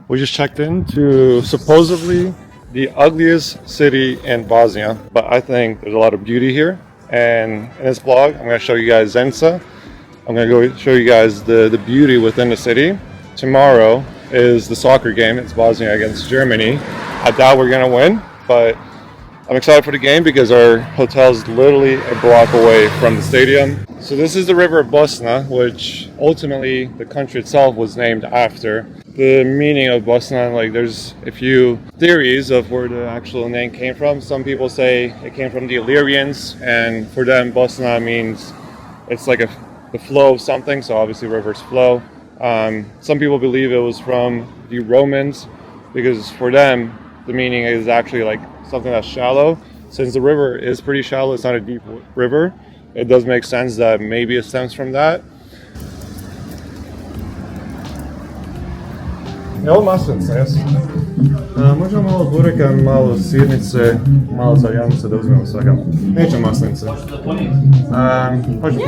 We just checked into supposedly the ugliest city in Bosnia, but I think there's a lot of beauty here. And in this vlog, I'm going to show you guys Zenica. I'm going to go show you guys the beauty within the city. Tomorrow is the soccer game. It's Bosnia against Germany. I doubt we're going to win, but I'm excited for the game because our hotel is literally a block away from the stadium. So this is the river Bosna, which ultimately the country itself was named after. The meaning of Bosna, like there's a few theories of where the actual name came from. Some people say it came from the Illyrians, and for them Bosna means it's like the flow of something, so obviously rivers flow. Some people believe it was from the Romans because for them the meaning is actually like something that's shallow. Since the river is pretty shallow, it's not a deep river, it does make sense that maybe it stems from that. Evo maslinica, jesmo. Možemo malo bureka, malo sirnice, malo zavijanice da uzmemo svega. Neće maslinice. Hoće poniti? Može.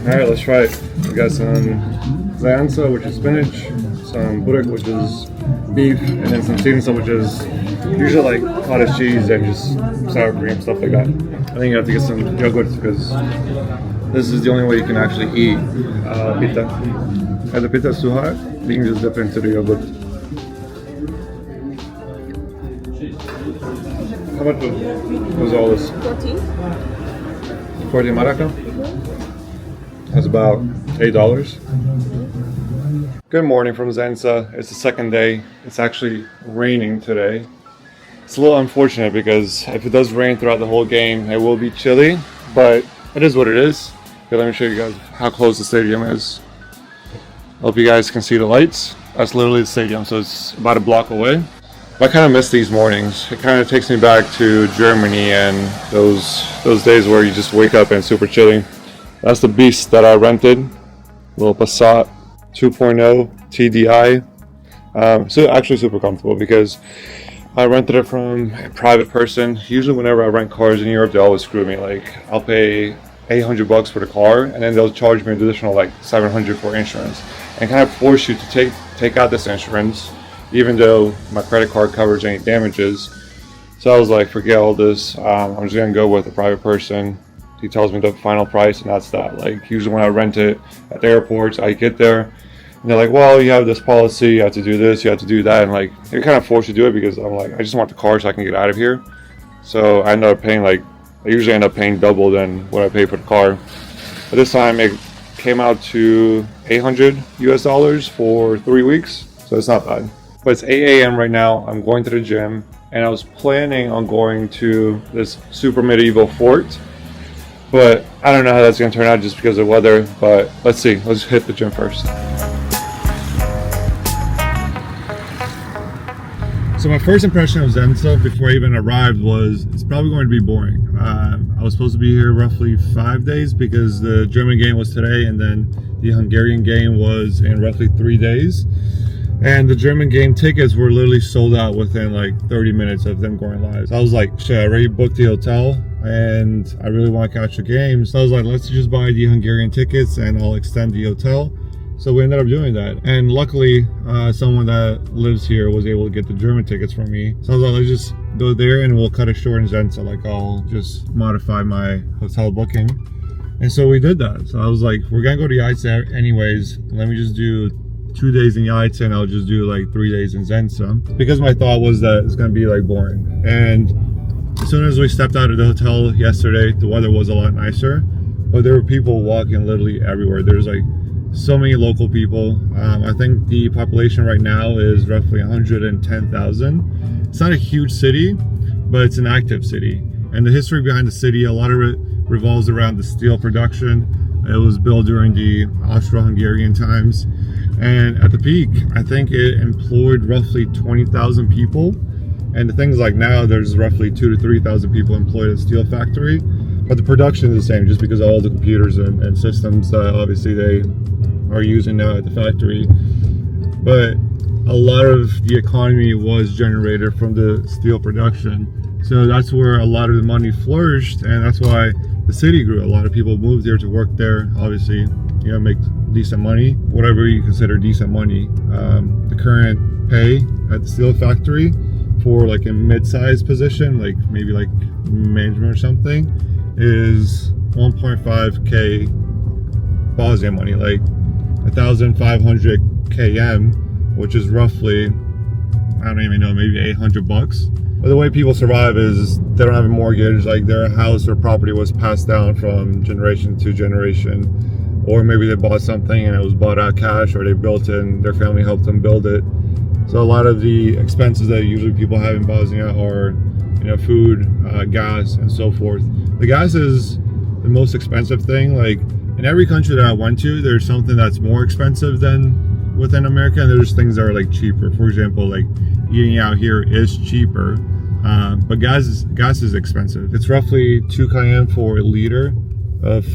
Alright, let's try it. We got some zajanca, which is spinach, some burek, which is beef, and then some sirnica, which is usually like cottage cheese and just sour cream, stuff like that. I think you have to get some yogurt because this is the only way you can actually eat pita. And the pita is too hot, you can just dip into the yogurt. How much was all this? 14 maraca? That's about $8. Good morning from Zenica. It's the second day. It's actually raining today. It's a little unfortunate because if it does rain throughout the whole game, it will be chilly, but it is what it is. Okay, let me show you guys how close the stadium is. Hope you guys can see the lights. That's literally the stadium, so it's about a block away. I kind of miss these mornings. It kind of takes me back to Germany and those days where you just wake up and it's super chilly. That's the beast that I rented, little Passat 2.0 TDI. So actually super comfortable because I rented it from a private person. Usually whenever I rent cars in Europe, they always screw me. Like I'll pay $800 for the car and then they'll charge me an additional like $700 for insurance and kind of force you to take out this insurance even though my credit card covers any damages. So I was like, forget all this. I'm just gonna go with a private person. He tells me the final price and that's that. Like usually when I rent it at the airports, I get there and they're like, well, you have this policy, you have to do this, you have to do that, and like you're kind of forced to do it because I'm like, I just want the car so I can get out of here. So I end up paying I usually end up paying double than what I pay for the car. But this time it came out to $800 for 3 weeks, so it's not bad. But it's 8 a.m. right now. I'm going to the gym and I was planning on going to this super medieval fort, but I don't know how that's going to turn out just because of the weather. But let's see. Let's hit the gym first. So my first impression of Zenica before I even arrived was it's probably going to be boring. I was supposed to be here roughly 5 days because the German game was today and then the Hungarian game was in roughly 3 days. And the German game tickets were literally sold out within like 30 minutes of them going live. So I was like, shit, I already booked the hotel and I really want to catch the game. So I was like, let's just buy the Hungarian tickets and I'll extend the hotel. So we ended up doing that. And luckily, someone that lives here was able to get the German tickets for me. So I was like, let's just go there and we'll cut it short in Zenica. Like I'll just modify my hotel booking. And so we did that. So I was like, we're gonna go to Zenica anyways. Let me just do 2 days in Zenica and I'll just do like 3 days in Zenica. Because my thought was that it's gonna be like boring. And as soon as we stepped out of the hotel yesterday, the weather was a lot nicer. But there were people walking literally everywhere. There's like so many local people. I think the population right now is roughly 110,000. It's not a huge city, but it's an active city. And the history behind the city, a lot of it revolves around the steel production. It was built during the Austro-Hungarian times. And at the peak, I think it employed roughly 20,000 people. And the things like now, there's roughly 2,000 to 3,000 people employed at the steel factory. But the production is the same just because of all the computers and systems that obviously they are using now at the factory. But a lot of the economy was generated from the steel production. So that's where a lot of the money flourished, and that's why the city grew. A lot of people moved here to work there. Obviously, you know, make decent money, whatever you consider decent money. The current pay at the steel factory for like a mid-sized position, like maybe like management or something, is 1.5k Bosnian money, like 1,500 km, which is roughly, I don't even know, maybe 800 bucks. But the way people survive is they don't have a mortgage, like their house or property was passed down from generation to generation, or maybe they bought something and it was bought out cash, or they built it and their family helped them build it. So a lot of the expenses that usually people have in Bosnia are, you know, food, gas, and so forth. The gas is the most expensive thing. Like in every country that I went to, there's something that's more expensive than within America, and there's things that are like cheaper. For example, like eating out here is cheaper, but gas is expensive. It's roughly 2 km for a liter of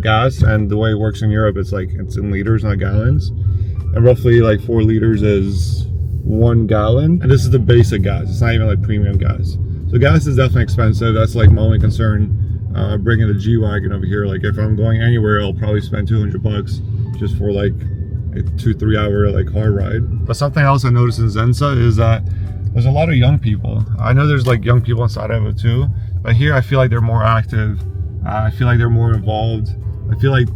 gas, and the way it works in Europe, it's in liters, not gallons. And roughly like 4 liters is 1 gallon, and this is the basic gas. It's not even like premium gas. So gas is definitely expensive. That's like my only concern. Bringing the G-Wagon over here, like if I'm going anywhere, I'll probably spend 200 bucks just for like a 2-3 hour like car ride. But something else I noticed in Zenica is that there's a lot of young people. I know there's like young people inside of it too, but here I feel like they're more active. I feel like they're more involved. I feel like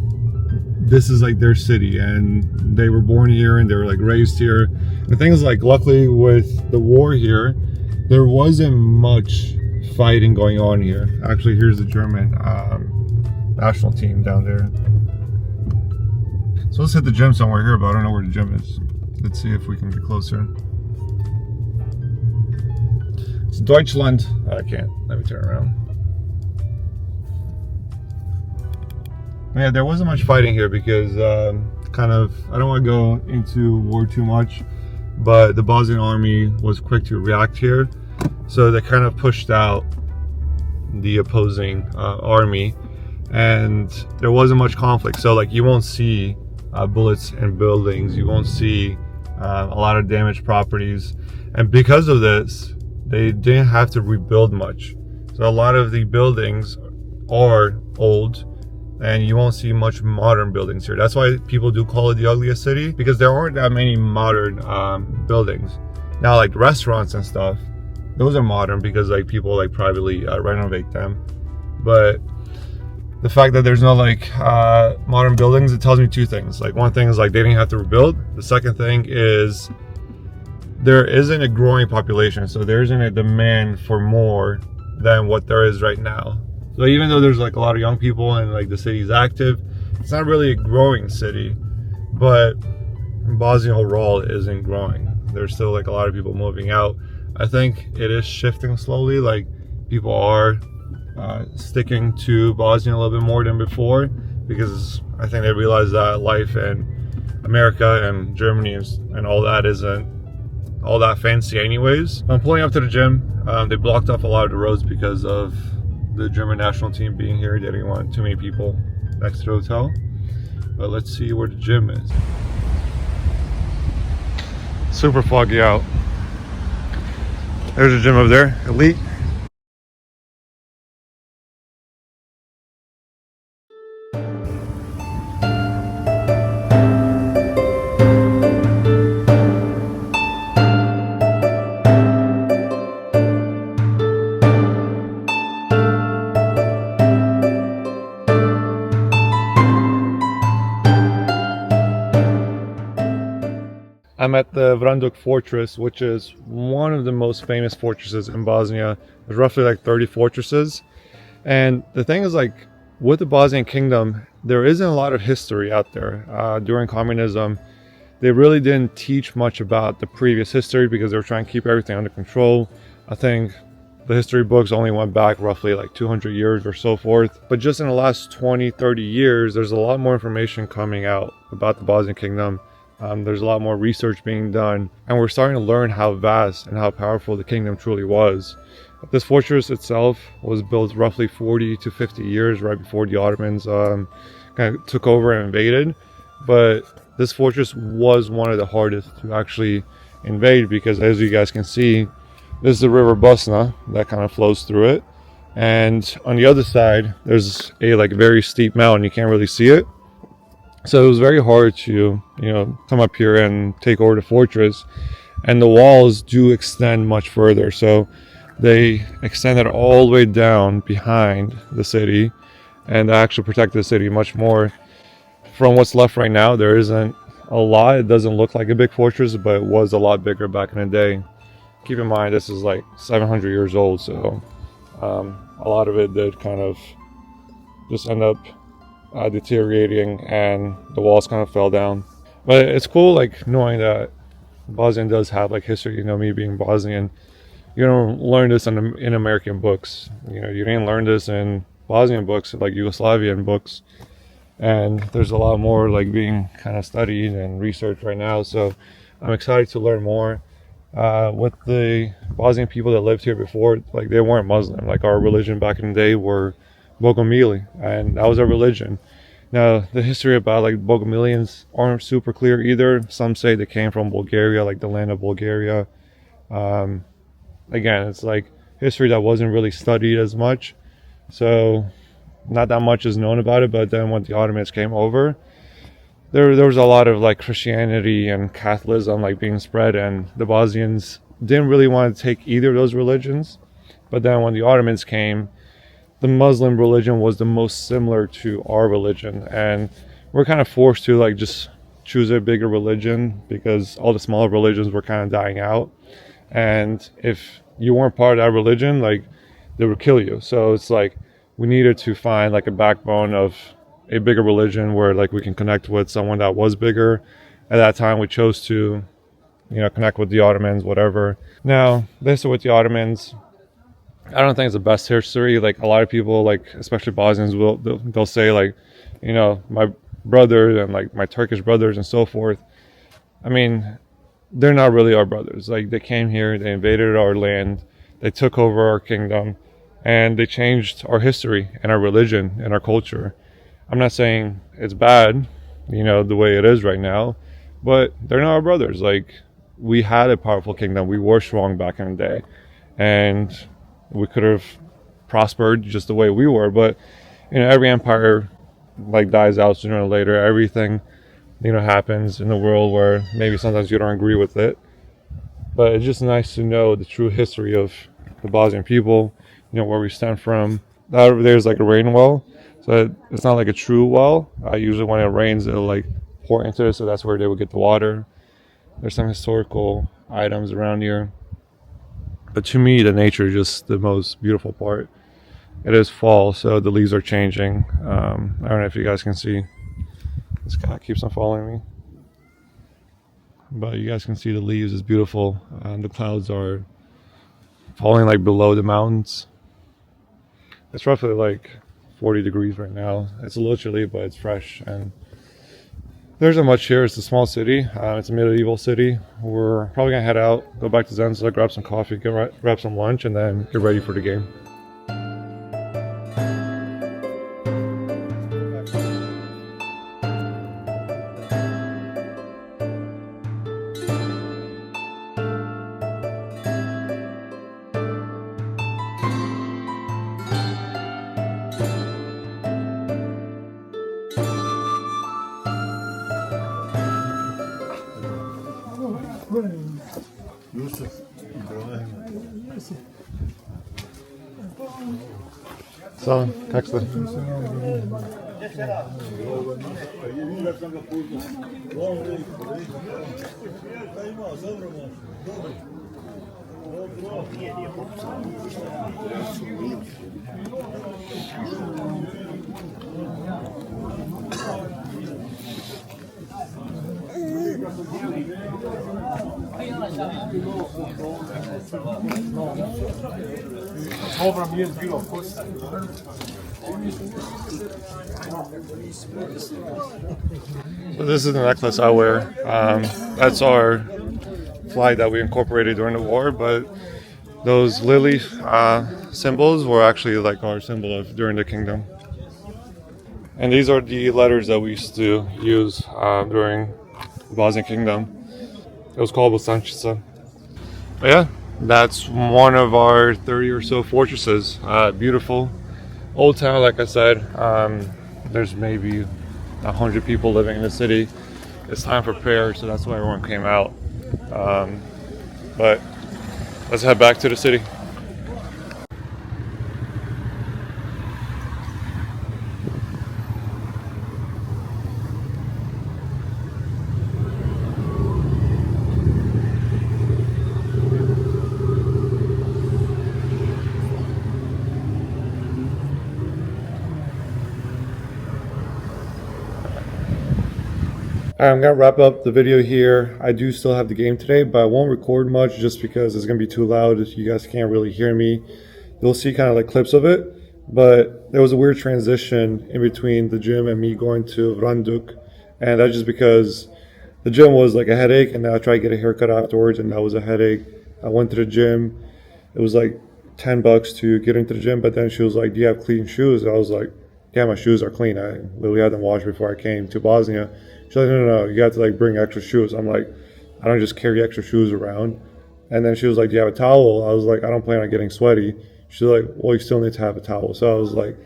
this is like their city, and they were born here and they were like raised here. The thing is, like, luckily with the war here, there wasn't much fighting going on here. Actually, here's the German national team down there. So let's hit the gym somewhere here, but I don't know where the gym is. Let's see if we can get closer. It's Deutschland. I can't. Let me turn around. Yeah, there wasn't much fighting here because I don't want to go into war too much, but the Bosnian army was quick to react here. So they kind of pushed out the opposing army, and there wasn't much conflict. So like you won't see bullets in buildings, you won't see a lot of damaged properties, and because of this, they didn't have to rebuild much. So a lot of the buildings are old, and you won't see much modern buildings here. That's why people do call it the ugliest city, because there aren't that many modern buildings. Now, like restaurants and stuff, those are modern because like people like privately renovate them. But the fact that there's no like modern buildings, it tells me two things. Like one thing is like they didn't have to rebuild. The second thing is there isn't a growing population, so there isn't a demand for more than what there is right now. So even though there's like a lot of young people and like the city is active, it's not really a growing city. But Bosnia overall isn't growing. There's still like a lot of people moving out. I think it is shifting slowly. Like people are sticking to Bosnia a little bit more than before, because I think they realize that life in America and Germany and all that isn't all that fancy anyways. I'm pulling up to the gym. They blocked off a lot of the roads because of the German national team being here. They didn't want too many people next to the hotel. But let's see where the gym is. Super foggy out. There's a gym over there, Elite. I'm at the Vranduk Fortress, which is one of the most famous fortresses in Bosnia. There's roughly like 30 fortresses. And the thing is, like, with the Bosnian kingdom, there isn't a lot of history out there. During communism, they really didn't teach much about the previous history because they were trying to keep everything under control. I think the history books only went back roughly like 200 years or so forth. But just in the last 20, 30 years, there's a lot more information coming out about the Bosnian kingdom. There's a lot more research being done, and we're starting to learn how vast and how powerful the kingdom truly was. This fortress itself was built roughly 40 to 50 years right before the Ottomans kind of took over and invaded. But this fortress was one of the hardest to actually invade because, as you guys can see, this is the river Bosna that kind of flows through it, and on the other side there's a like very steep mountain. You can't really see it. So it was very hard to, come up here and take over the fortress. And the walls do extend much further. So they extended all the way down behind the city and actually protect the city much more. From what's left right now, there isn't a lot. It doesn't look like a big fortress, but it was a lot bigger back in the day. Keep in mind, this is like 700 years old, so a lot of it did kind of just end up deteriorating, and the walls kind of fell down. But it's cool, like, knowing that Bosnian does have like history. Me being Bosnian, you don't learn this in American books. You didn't learn this in Bosnian books, like Yugoslavian books. And there's a lot more like being kind of studied and researched right now. So I'm excited to learn more. With the Bosnian people that lived here before, like, they weren't Muslim. Like, our religion back in the day were Bogomili, and that was our religion. Now, the history about like Bogomilians aren't super clear either. Some say they came from Bulgaria, like the land of Bulgaria. Again, it's like history that wasn't really studied as much, so not that much is known about it. But then when the Ottomans came over, there was a lot of like Christianity and Catholicism like being spread, and the Bosnians didn't really want to take either of those religions. But then when the Ottomans came, the Muslim religion was the most similar to our religion, and we're kind of forced to like just choose a bigger religion because all the smaller religions were kind of dying out. And if you weren't part of that religion, like, they would kill you. So it's like we needed to find like a backbone of a bigger religion where like we can connect with someone that was bigger. At that time, we chose to, connect with the Ottomans, whatever. Now, this with the Ottomans, I don't think it's the best history. Like, a lot of people, like especially Bosnians, they'll say like, my brothers and like my Turkish brothers and so forth. I mean, they're not really our brothers. Like, they came here, they invaded our land, they took over our kingdom, and they changed our history and our religion and our culture. I'm not saying it's bad, the way it is right now, but they're not our brothers. Like, we had a powerful kingdom. We were strong back in the day, and we could have prospered just the way we were. But every empire like dies out sooner or later. Everything happens in the world where maybe sometimes you don't agree with it, but it's just nice to know the true history of the Bosnian people, where we stem from. Over there's like a rain well, so it's not like a true well. Usually when it rains, it'll like pour into it, so that's where they would get the water. There's some historical items around here. But to me, the nature is just the most beautiful part. It is fall, so the leaves are changing. I don't know if you guys can see. This cat keeps on following me. But you guys can see the leaves is beautiful. And the clouds are falling like below the mountains. It's roughly like 40 degrees right now. It's a little chilly, but it's fresh. And there isn't much here. It's a small city. It's a medieval city. We're probably going to head out, go back to Zenica, grab some coffee, grab some lunch, and then get ready for the game. So, как сте? So this is the necklace I wear. That's our flag that we incorporated during the war, but those lily symbols were actually like our symbol of during the kingdom. And these are the letters that we used to use during the Bosnian kingdom. It was called Bosančica. But yeah, that's one of our 30 or so fortresses. Beautiful old town, like I said. There's maybe 100 people living in the city. It's time for prayer, so that's why everyone came out. But let's head back to the city. I'm gonna wrap up the video here. I do still have the game today, but I won't record much just because it's gonna be too loud. You guys can't really hear me. You'll see kind of like clips of it, but there was a weird transition in between the gym and me going to Vranduk, and that's just because the gym was like a headache, and then I tried to get a haircut afterwards, and that was a headache. I went to the gym. It was like $10 to get into the gym, but then she was like, "Do you have clean shoes?" I was like, "Yeah, my shoes are clean. I literally had them washed before I came to Bosnia." She's like, no, you got to like bring extra shoes. I'm like, I don't just carry extra shoes around. And then she was like, do you have a towel? I was like, I don't plan on getting sweaty. She's like, well, you still need to have a towel. So I was like,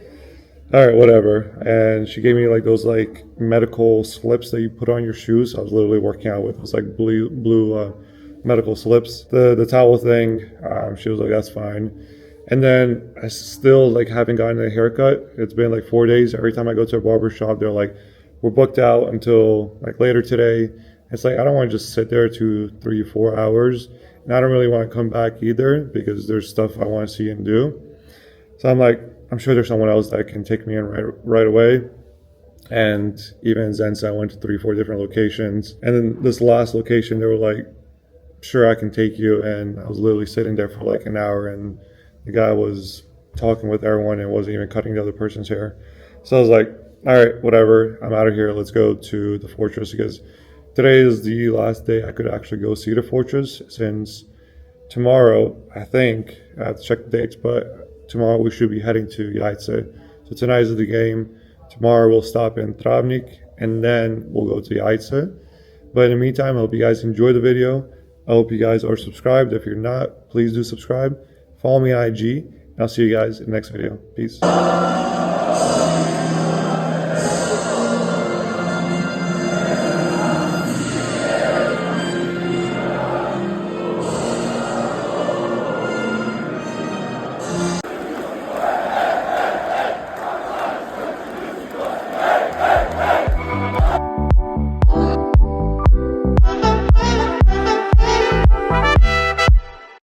all right, whatever. And she gave me like those like medical slips that you put on your shoes. I was literally working out with. It was like blue medical slips. The towel thing, she was like, that's fine. And then I still like haven't gotten a haircut. It's been like 4 days. Every time I go to a barber shop, they're like, we're booked out until like later today. It's like, I don't want to just sit there 2, 3, 4 hours. And I don't really want to come back either because there's stuff I want to see and do. So I'm like, I'm sure there's someone else that can take me in right away. And even in Zenica, I went to 3, 4 different locations. And then this last location, they were like, sure, I can take you. And I was literally sitting there for like an hour, and the guy was talking with everyone and wasn't even cutting the other person's hair. So I was like, all right, whatever, I'm out of here. Let's go to the fortress, because today is the last day I could actually go see the fortress, since tomorrow, I think, I have to check the dates, but tomorrow we should be heading to Jajce. So tonight is the game. Tomorrow we'll stop in Travnik, and then we'll go to Jajce. But in the meantime, I hope you guys enjoy the video. I hope you guys are subscribed. If you're not, please do subscribe. Follow me on IG, and I'll see you guys in the next video. Peace.